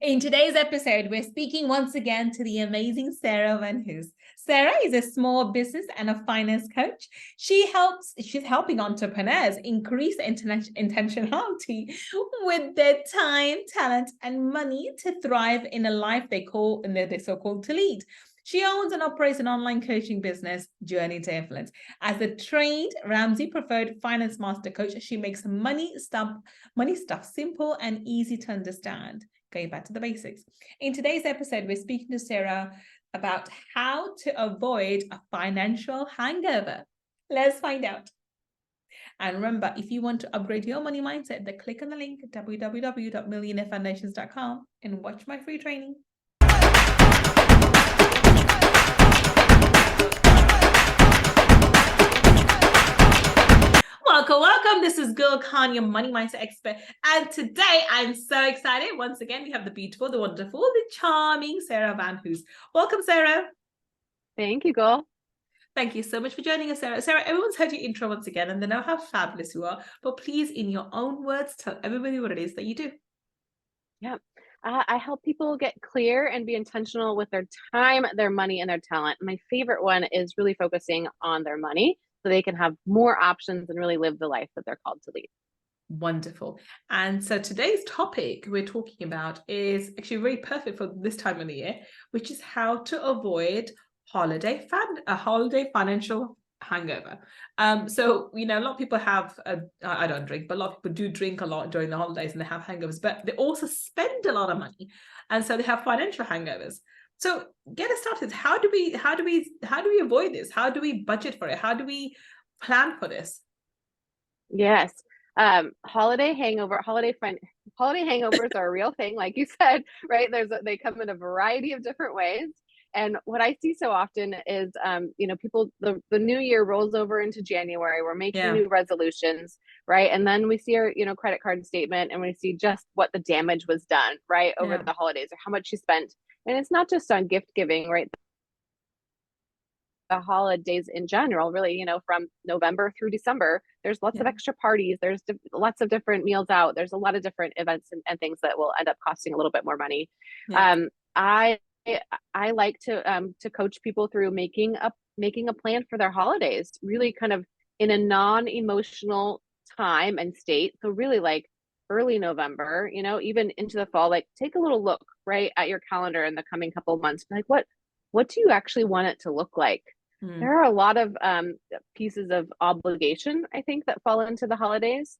In today's episode, we're speaking once again to the amazing Sarah VanHoose. Sarah is a small business and a finance coach. She's helping entrepreneurs increase intentionality with their time, talent, and money to thrive in a life they so-called to lead. She owns and operates an online coaching business, Journey to Influence. As a trained Ramsey preferred finance master coach, she makes money stuff simple and easy to understand. Going back to the basics. In today's episode, we're speaking to Sarah about how to avoid a financial hangover. Let's find out. And remember, if you want to upgrade your money mindset, then click on the link at www.millionairefoundations.com and watch my free training. Welcome. This is Gull, your money mindset expert. And today I'm so excited. Once again, we have the beautiful, the wonderful, the charming Sarah VanHoose. Welcome, Sarah. Thank you, Gull. Thank you so much for joining us, Sarah. Sarah, everyone's heard your intro once again, and they know how fabulous you are. But please, in your own words, tell everybody what it is that you do. Yeah. I help people get clear and be intentional with their time, their money, and their talent. My favorite one is really focusing on their money so they can have more options and really live the life that they're called to lead. Wonderful. And so today's topic we're talking about is actually very perfect for this time of the year, which is how to avoid a holiday financial hangover. So a lot of people have I don't drink, but a lot of people do drink a lot during the holidays and they have hangovers, but they also spend a lot of money, and so they have financial hangovers. So get us started. How do we avoid this? How do we budget for it? How do we plan for this? Yes. Holiday hangovers are a real thing, like you said, right? They come in a variety of different ways. And what I see so often is, people, the new year rolls over into January, we're making new resolutions, right? And then we see our, credit card statement and we see just what the damage was done, right? Over the holidays, or how much you spent. And it's not just on gift giving, right? The holidays in general, really, from November through December, there's lots of extra parties. There's lots of different meals out. There's a lot of different events and things that will end up costing a little bit more money. I like to coach people through making a plan for their holidays, really kind of in a non-emotional time and state. So really like early November, even into the fall, like take a little look right at your calendar in the coming couple of months. Like what do you actually want it to look like? There are a lot of pieces of obligation, I think, that fall into the holidays.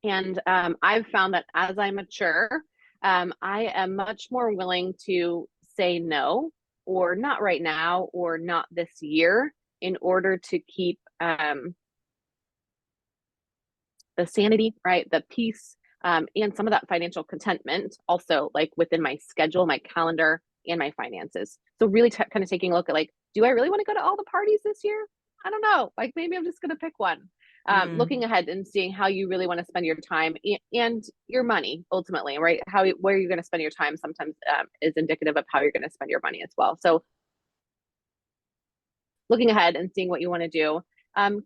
And I've found that as I mature, I am much more willing to say no, or not right now, or not this year, in order to keep the sanity, right? The peace, and some of that financial contentment also, like within my schedule, my calendar, and my finances. So really kind of taking a look at, like, do I really want to go to all the parties this year? I don't know. Like, maybe I'm just going to pick one. Looking ahead and seeing how you really want to spend your time and your money ultimately, right? Where you're going to spend your time sometimes is indicative of how you're going to spend your money as well. So looking ahead and seeing what you want to do.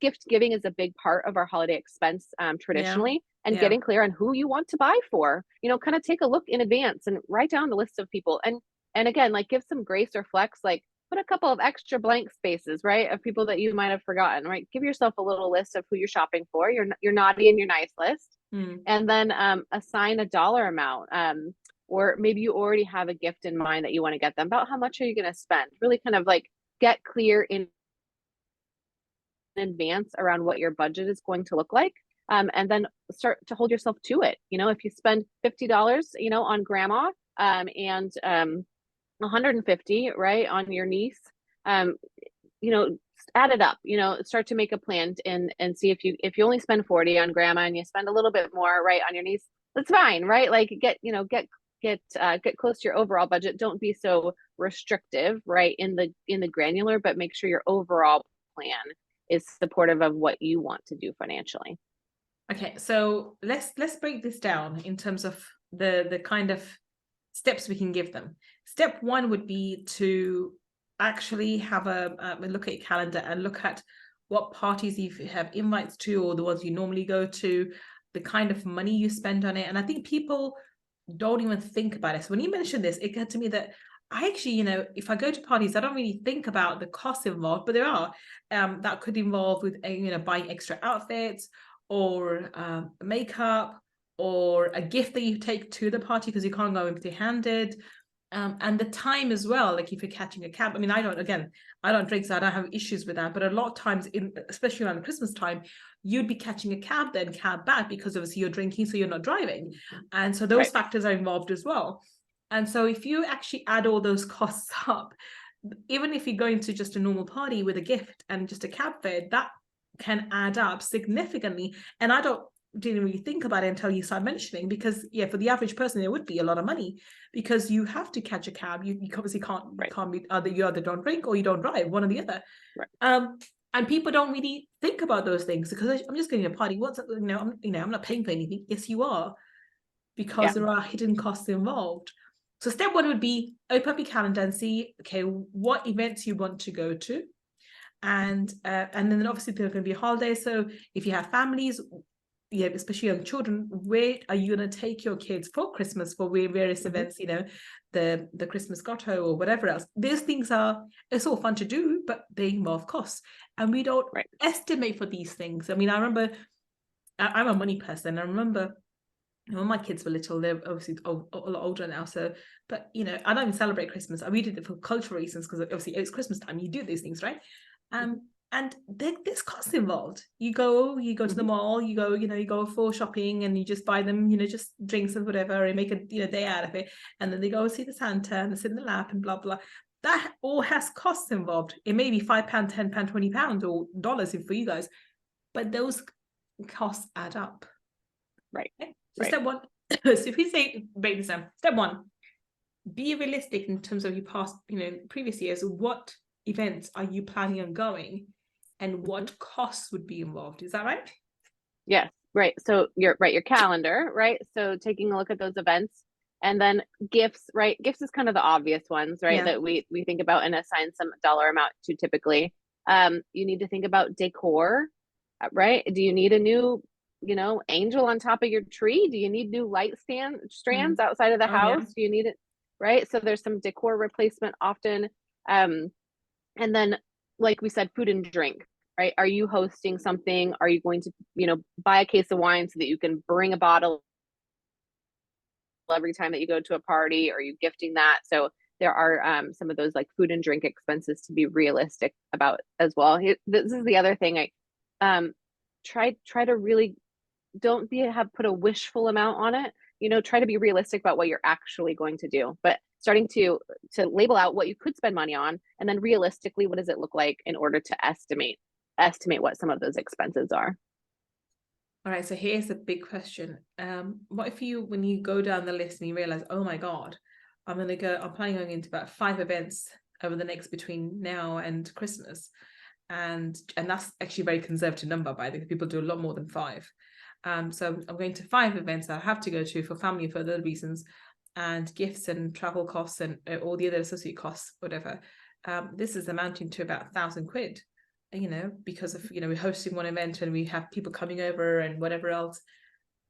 Gift giving is a big part of our holiday expense traditionally, and getting clear on who you want to buy for, kind of take a look in advance and write down the list of people. And again, like, give some grace or flex, like put a couple of extra blank spaces, right, of people that you might have forgotten, right? Give yourself a little list of who you're shopping for, your naughty and your nice list, and then assign a dollar amount. Or maybe you already have a gift in mind that you want to get them. About how much are you going to spend? Really kind of like get clear in advance around what your budget is going to look like. And then start to hold yourself to it. If you spend $50, on grandma, and $150, right, on your niece, add it up, start to make a plan and see if you only spend 40 on grandma and you spend a little bit more, right, on your niece, that's fine, right? Like get close to your overall budget. Don't be so restrictive, right, in the granular, but make sure your overall plan is supportive of what you want to do financially. Okay, so let's break this down in terms of the kind of steps we can give them. Step one would be to actually have a look at your calendar and look at what parties you have invites to, or the ones you normally go to, the kind of money you spend on it. And I think people don't even think about it. So when you mentioned this, it occurred to me that I actually, if I go to parties, I don't really think about the costs involved, but there are that could involve with, buying extra outfits or makeup or a gift that you take to the party because you can't go empty-handed. And the time as well, like if you're catching a cab. I mean, I don't drink, so I don't have issues with that. But a lot of times, especially around Christmas time, you'd be catching a cab, then cab back, because obviously you're drinking, so you're not driving. And so those factors are involved as well. And so if you actually add all those costs up, even if you're going to just a normal party with a gift and just a cab fare, that can add up significantly. And didn't really think about it until you start mentioning, because for the average person it would be a lot of money, because you have to catch a cab. You obviously can't be you either don't drink or you don't drive, one or the other. And people don't really think about those things, because I'm just going to a party. I'm not paying for anything. Yes, you are, because there are hidden costs involved. So step one would be open up your calendar and see, okay, what events you want to go to, and then obviously there are going to be holidays. So if you have families, especially young children, where are you going to take your kids for Christmas, for various events, the Christmas grotto or whatever else. These things it's all fun to do, but they involve costs, and we don't estimate for these things. I mean, I remember, I'm a money person. I remember when my kids were little, they're obviously a lot older now, so, but I don't even celebrate Christmas. We did it for cultural reasons, because obviously it's Christmas time, you do these things, right? And there's costs involved. You go to the mall, you go for shopping, and you just buy them, just drinks and whatever, and make a day out of it. And then they go see the Santa and they sit in the lap and blah blah. That all has costs involved. It may be £5, £10, £20, or dollars for you guys, but those costs add up. Right. Okay? So step one. So if we break this down, step one, be realistic in terms of your past, previous years. What events are you planning on going, and what costs would be involved? Is that right? Yes, right. So your calendar, right? So taking a look at those events, and then gifts, right? Gifts is kind of the obvious ones, right? That we think about and assign some dollar amount to typically. You need to think about decor, right? Do you need a new, angel on top of your tree? Do you need new light strands outside of the house? Do you need it? Right. So there's some decor replacement often. And then, like we said, food and drink, right? Are you hosting something? Are you going to, buy a case of wine so that you can bring a bottle every time that you go to a party? Are you gifting that? So there are some of those like food and drink expenses to be realistic about as well. This is the other thing. Try to really don't put a wishful amount on it. Try to be realistic about what you're actually going to do, but starting to label out what you could spend money on, and then realistically, what does it look like in order to estimate what some of those expenses are. All right, so here's the big question. What if when you go down the list and you realize, oh my God, I'm planning on going into about 5 events over the next between now and Christmas. And that's actually a very conservative number, by the way. People do a lot more than 5. So I'm going to 5 events that I have to go to for family, for other reasons, and gifts and travel costs and all the other associate costs, whatever. This is amounting to about £1,000, because of, we're hosting one event and we have people coming over and whatever else.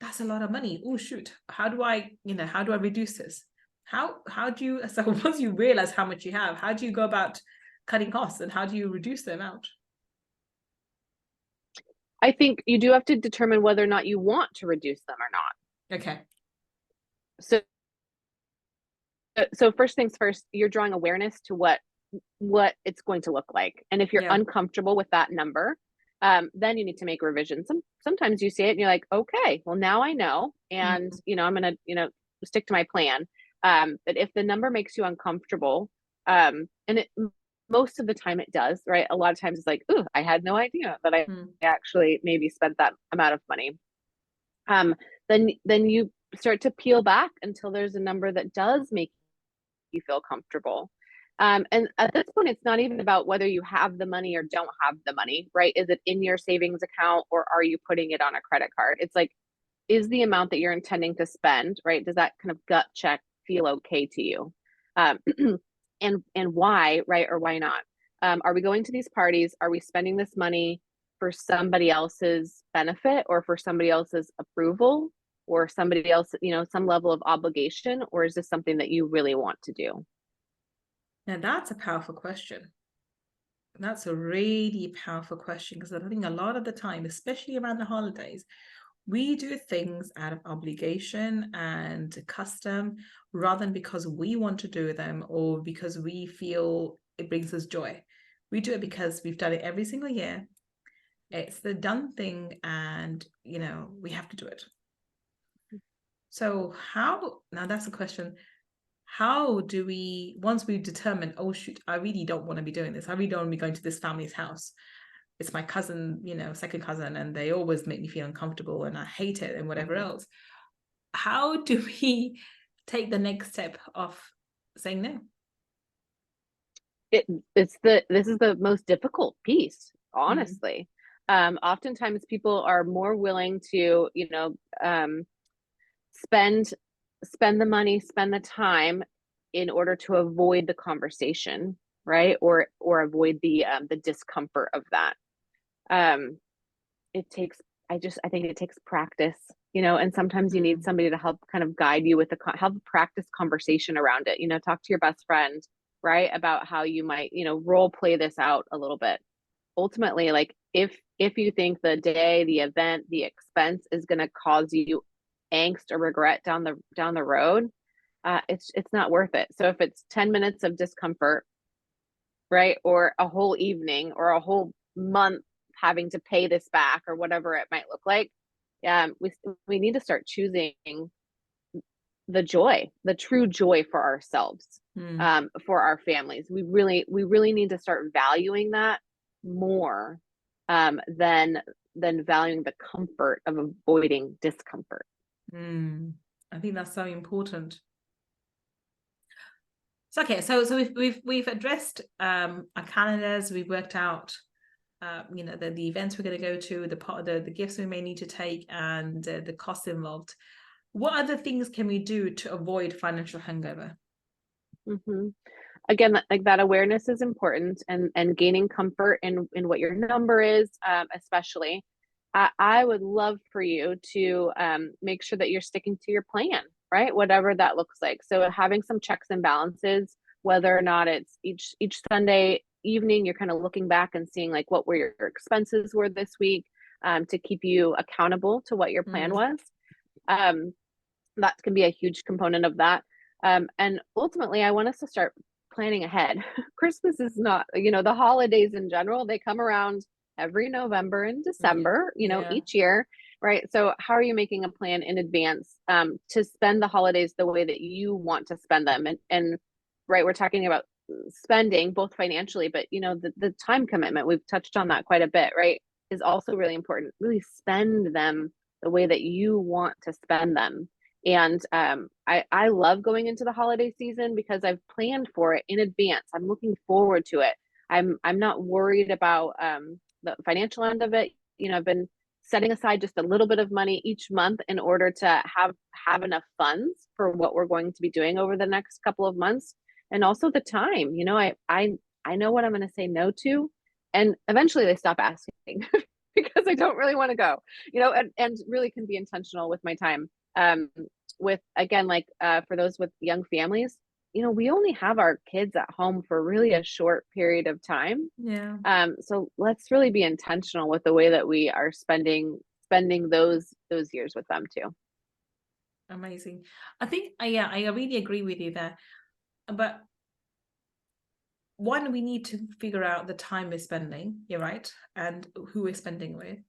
That's a lot of money. Oh, shoot. How do I reduce this? How do you, so once you realize how much you have, how do you go about cutting costs, and how do you reduce the amount? I think you do have to determine whether or not you want to reduce them or not. Okay. So first things first, you're drawing awareness to what it's going to look like. And if you're uncomfortable with that number, then you need to make revisions. Sometimes you see it and you're like, okay, well now I know, and I'm gonna, stick to my plan. But if the number makes you uncomfortable, and most of the time it does, right? A lot of times it's like, ooh, I had no idea that I actually maybe spent that amount of money. Then you start to peel back until there's a number that does make you feel comfortable. And at this point, it's not even about whether you have the money or don't have the money, right? Is it in your savings account, or are you putting it on a credit card? It's like, is the amount that you're intending to spend, right? Does that kind of gut check feel okay to you? And why, right? Or why not? Are we going to these parties? Are we spending this money for somebody else's benefit or for somebody else's approval? or somebody else, some level of obligation, or is this something that you really want to do? Now that's a powerful question. That's a really powerful question, because I think a lot of the time, especially around the holidays, we do things out of obligation and custom rather than because we want to do them or because we feel it brings us joy. We do it because we've done it every single year. It's the done thing, and we have to do it. So now that's a question. How do we, once we've determined, oh shoot, I really don't want to be doing this, I really don't want to be going to this family's house, it's my cousin, second cousin, and they always make me feel uncomfortable and I hate it and whatever else. How do we take the next step of saying no? This is the most difficult piece, honestly. Oftentimes people are more willing to, spend the money, spend the time in order to avoid the conversation, right? Or avoid the discomfort of that. It takes, I think it takes practice, and sometimes you need somebody to help kind of guide you with help practice conversation around it. Talk to your best friend, right, about how you might, role play this out a little bit. Ultimately, like if you think the day, the event, the expense is going to cause you angst or regret down the road, it's not worth it. So if it's 10 minutes of discomfort, right, or a whole evening or a whole month having to pay this back or whatever it might look like, we need to start choosing the joy, the true joy for ourselves, for our families. We really need to start valuing that more than valuing the comfort of avoiding discomfort. I think that's so important. So okay, so we've addressed our calendars. We've worked out the events we're going to go to, the gifts we may need to take, and the costs involved. What other things can we do to avoid financial hangover? Again, like that awareness is important, and gaining comfort in what your number is, especially. I would love for you to make sure that you're sticking to your plan, right? Whatever that looks like. So having some checks and balances, whether or not it's each Sunday evening, you're kind of looking back and seeing like what were your expenses were this week, to keep you accountable to what your plan was. That can be a huge component of that. And ultimately, I want us to start planning ahead. Christmas is not, the holidays in general, they come around every November and December, each year, right? So how are you making a plan in advance to spend the holidays the way that you want to spend them? And right, we're talking about spending both financially, but the time commitment, we've touched on that quite a bit, right, is also really important. Really spend them the way that you want to spend them. And I love going into the holiday season because I've planned for it in advance. I'm looking forward to it. I'm not worried about the financial end of it. I've been setting aside just a little bit of money each month in order to have enough funds for what we're going to be doing over the next couple of months. And also the time, I know what I'm going to say no to, and eventually they stop asking because I don't really want to go, and really can be intentional with my time. With, again, like for those with young families, we only have our kids at home for really a short period of time. So let's really be intentional with the way that we are spending those years with them too. Amazing. I think I really agree with you there. But one, we need to figure out the time we're spending, you're right, and who we're spending with.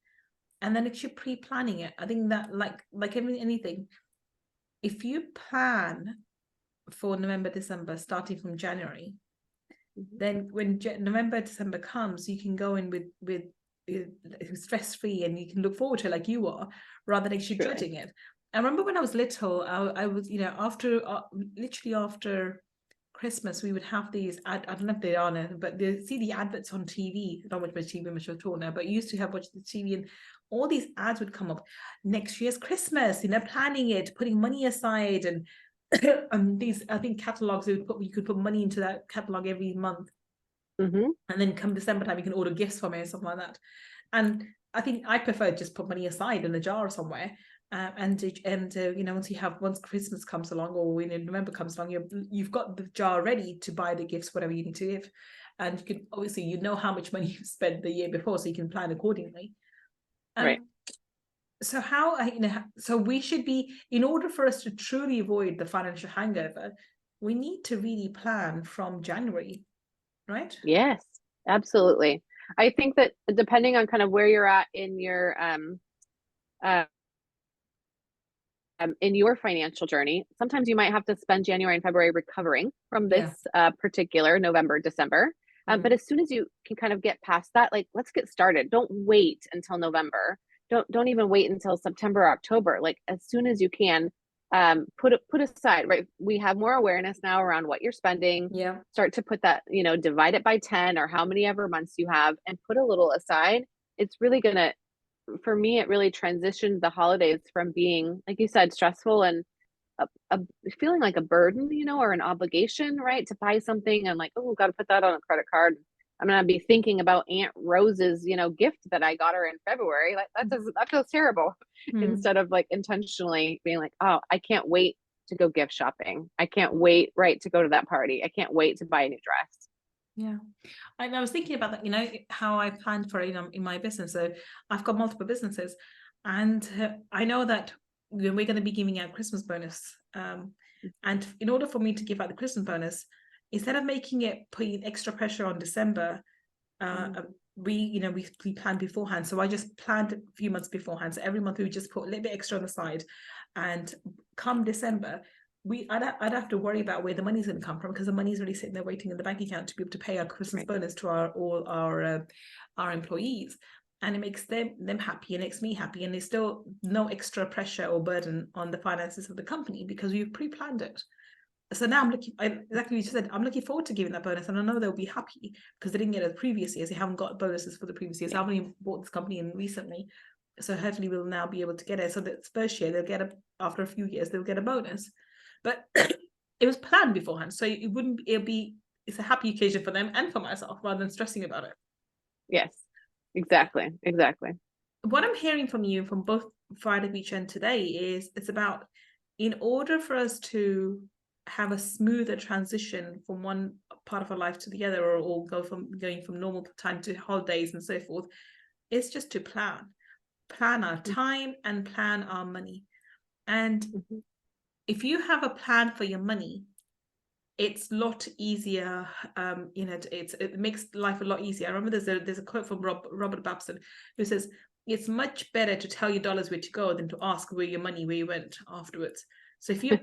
And then actually pre-planning it. I think that like anything, if you plan for November, December, starting from January, then when November, December comes, you can go in with stress-free, and you can look forward to it like you are, rather than actually judging it. I remember when I was little, I was, after literally after Christmas, we would have these, I don't know if they are now, but they see the adverts on TV. I don't watch much TV much at all now, but used to have watched the TV, and all these ads would come up. Next year's Christmas, planning it, putting money aside, and these, I think, catalogs, you could put money into that catalog every month. And then come December time, you can order gifts from it or something like that. And I think I prefer just put money aside in a jar somewhere Once Christmas comes along, or when November comes along, you've got the jar ready to buy the gifts, whatever you need to give, and you can obviously how much money you've spent the year before, so you can plan accordingly. Right. So so we should be, in order for us to truly avoid the financial hangover, we need to really plan from January, right? Yes, absolutely. I think that depending on kind of where you're at in your financial journey, sometimes you might have to spend January and February recovering from this particular November, December. But as soon as you can kind of get past that, like, let's get started. Don't wait until November. Don't even wait until September, October. Like, as soon as you can, put aside, right? We have more awareness now around what you're spending. Yeah. Start to put that, divide it by 10 or how many ever months you have, and put a little aside. It's really gonna, for me, it really transitioned the holidays from being, like you said, stressful and a feeling like a burden, or an obligation, right? To buy something and like, oh, got to put that on a credit card. I'm gonna be thinking about Aunt Rose's, gift that I got her in February. Like, that feels terrible. Instead of like intentionally being like, oh, I can't wait to go gift shopping. I can't wait, right, to go to that party. I can't wait to buy a new dress. Yeah. And I was thinking about that, how I planned for, in my business. So I've got multiple businesses, and I know that we're going to be giving out Christmas bonus. And in order for me to give out the Christmas bonus, instead of putting extra pressure on December, we planned beforehand. So I just planned a few months beforehand. So every month we would just put a little bit extra on the side, and come December, I'd have to worry about where the money's going to come from, because the money's already sitting there waiting in the bank account to be able to pay our Christmas bonus to all our employees, and it makes them happy, and makes me happy, and there's still no extra pressure or burden on the finances of the company because we've pre-planned it. So now exactly what you said, I'm looking forward to giving that bonus, and I know they'll be happy because they didn't get it the previous years. They haven't got bonuses for the previous years. I've only bought this company in recently, so hopefully we'll now be able to get it. So that first year they'll get after a few years they'll get a bonus. But it was planned beforehand, so it's a happy occasion for them and for myself rather than stressing about it. Yes, exactly. What I'm hearing from you from both Friday Beach and today is it's about, in order for us to have a smoother transition from one part of our life to the other, or going from normal time to holidays and so forth, it's just to plan our time and plan our money. And if you have a plan for your money, it's a lot easier. It makes life a lot easier. I remember there's a quote from Robert Babson who says, it's much better to tell your dollars where to go than to ask where you went afterwards. So if you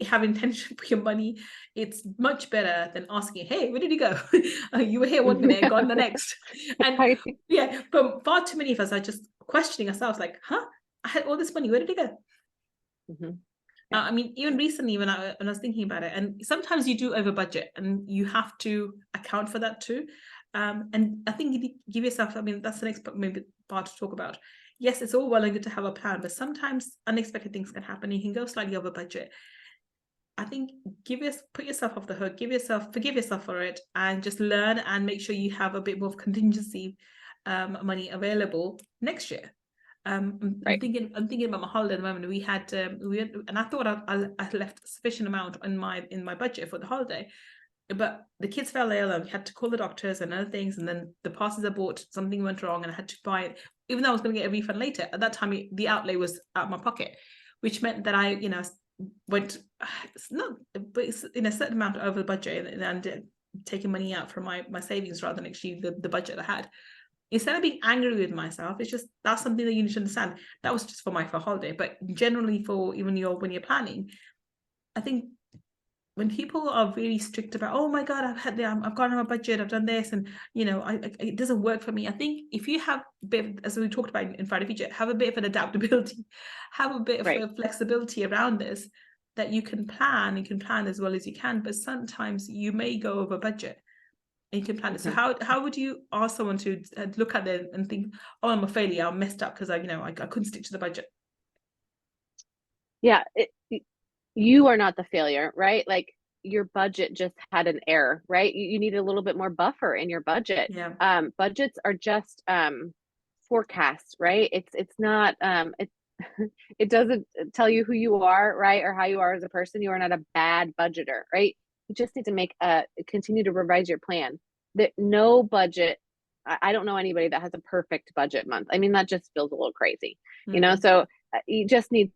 have intention for your money, it's much better than asking, hey, where did you go? You were here one minute, gone the next. And yeah, but far too many of us are just questioning ourselves, like, I had all this money, where did it go? I mean, even recently when I was thinking about it, and sometimes you do over budget, and you have to account for that too. And I think you give yourself, I mean, that's the next maybe part to talk about. Yes, it's all well and good to have a plan, but sometimes unexpected things can happen. You can go slightly over budget. I think put yourself off the hook, forgive yourself for it, and just learn and make sure you have a bit more of contingency money available next year. I'm thinking about my holiday at the moment. We had, and I thought I left a sufficient amount in my budget for the holiday, but the kids fell ill and we had to call the doctors and other things, and then the passes I bought, something went wrong, and I had to buy it, even though I was going to get a refund later. At that time, the outlay was out of my pocket, which meant that I, went, but it's in a certain amount over the budget, and taking money out from my savings rather than actually the budget I had. Instead of being angry with myself, it's just, that's something that you need to understand. That was just for holiday, but generally for even when you're planning, I think when people are really strict about, oh my God, I've gone on my budget, I've done this, and it doesn't work for me. I think if you have a bit, as we talked about in Friday Feature, have a bit of an adaptability, have a bit of a flexibility around this, that you can plan as well as you can, but sometimes you may go over budget. And you can plan it. So how would you ask someone to look at it and think, oh, I'm a failure, I'm messed up because I couldn't stick to the budget? Yeah, you are not the failure, right? Like, your budget just had an error, right? You need a little bit more buffer in your budget. Budgets are just forecasts, right? It's not it doesn't tell you who you are, right? Or how you are as a person. You are not a bad budgeter, right? You just need to continue to revise your plan. That no budget. I don't know anybody that has a perfect budget month. I mean, that just feels a little crazy, So you just need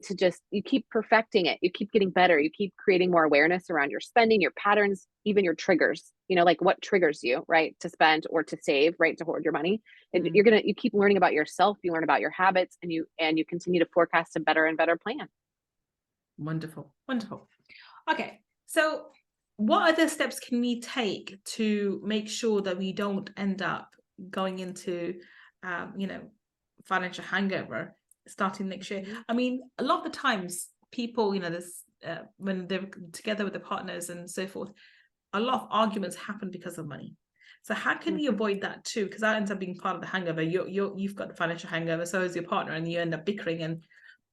to you keep perfecting it. You keep getting better. You keep creating more awareness around your spending, your patterns, even your triggers, like what triggers you, right? To spend or to save, right? To hoard your money. And you keep learning about yourself. You learn about your habits, and you continue to forecast a better and better plan. Wonderful. Wonderful. Okay. So what other steps can we take to make sure that we don't end up going into, financial hangover starting next year? I mean, a lot of the times people, this when they're together with their partners and so forth, a lot of arguments happen because of money. So how can we avoid that too? Because that ends up being part of the hangover. You've got the financial hangover, so is your partner, and you end up bickering, and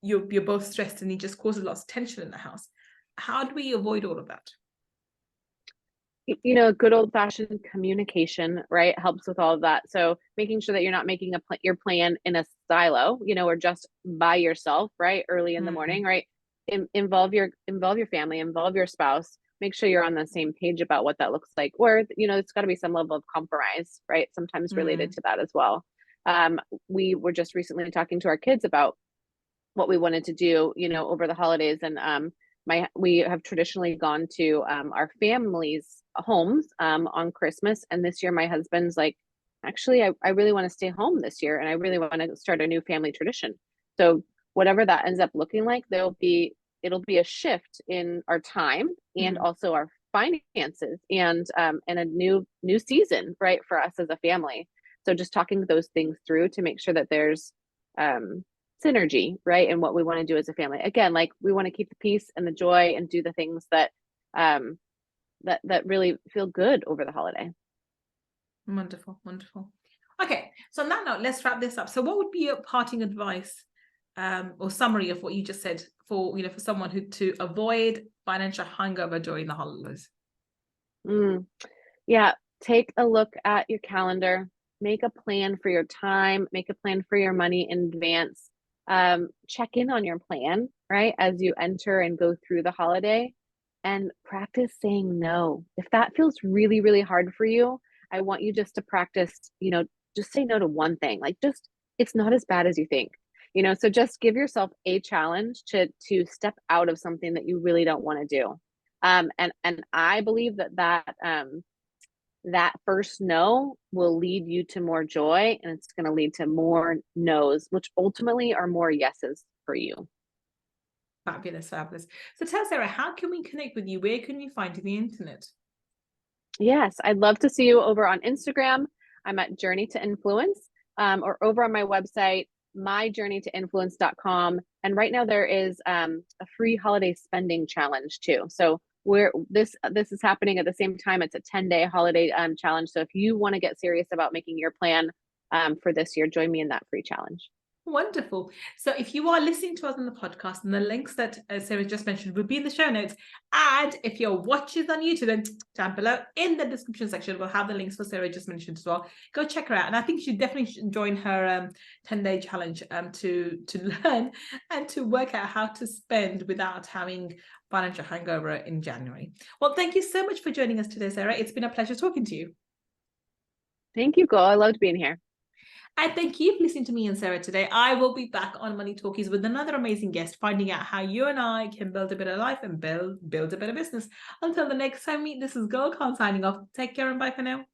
you're both stressed, and it just causes lots of tension in the house. How do we avoid all of that? Good old-fashioned communication, right, helps with all of that. So making sure that you're not making your plan in a silo, or just by yourself, right, early in the morning, right? Involve your family, involve your spouse. Make sure you're on the same page about what that looks like. Or, it's got to be some level of compromise, right? Sometimes related to that as well. We were just recently talking to our kids about what we wanted to do, over the holidays, and we have traditionally gone to our family's homes on Christmas, and this year my husband's like, actually, I really want to stay home this year, and I really want to start a new family tradition. So whatever that ends up looking like, it'll be a shift in our time and also our finances, and a new season, right, for us as a family. So just talking those things through to make sure that there's synergy, right? And what we want to do as a family. Again, like, we want to keep the peace and the joy and do the things that that really feel good over the holiday. Wonderful, wonderful. Okay, so on that note, let's wrap this up. So what would be your parting advice or summary of what you just said for someone to avoid financial hangover during the holidays? Yeah, take a look at your calendar, make a plan for your time, make a plan for your money in advance. Check in on your plan, right, as you enter and go through the holiday, and practice saying no. If that feels really, really hard for you, I want you just to practice, just say no to one thing. Like, it's not as bad as you think, so just give yourself a challenge to step out of something that you really don't want to do. And I believe that first no will lead you to more joy, and it's going to lead to more no's, which ultimately are more yeses for you. Fabulous, fabulous. So tell Sarah, how can we connect with you? Where can we find you on the internet? Yes, I'd love to see you over on Instagram. I'm at Journey to Influence, or over on my website, myjourneytoinfluence.com. And right now there is a free holiday spending challenge too. So this is happening at the same time. It's a 10-day holiday challenge. So if you want to get serious about making your plan for this year, join me in that free challenge. Wonderful. So if you are listening to us on the podcast, and the links that Sarah just mentioned will be in the show notes, and if you're watching on YouTube, then down below in the description section, we'll have the links for Sarah just mentioned as well. Go check her out, and I think you definitely should join her 10-day challenge to learn and to work out how to spend without having financial hangover in January. Well, thank you so much for joining us today, Sarah. It's been a pleasure talking to you. Thank you, Gull. I loved being here. And thank you for listening to me and Sarah today. I will be back on Money Talkies with another amazing guest, finding out how you and I can build a better life and build a better business. Until the next time, this is Gull signing off. Take care and bye for now.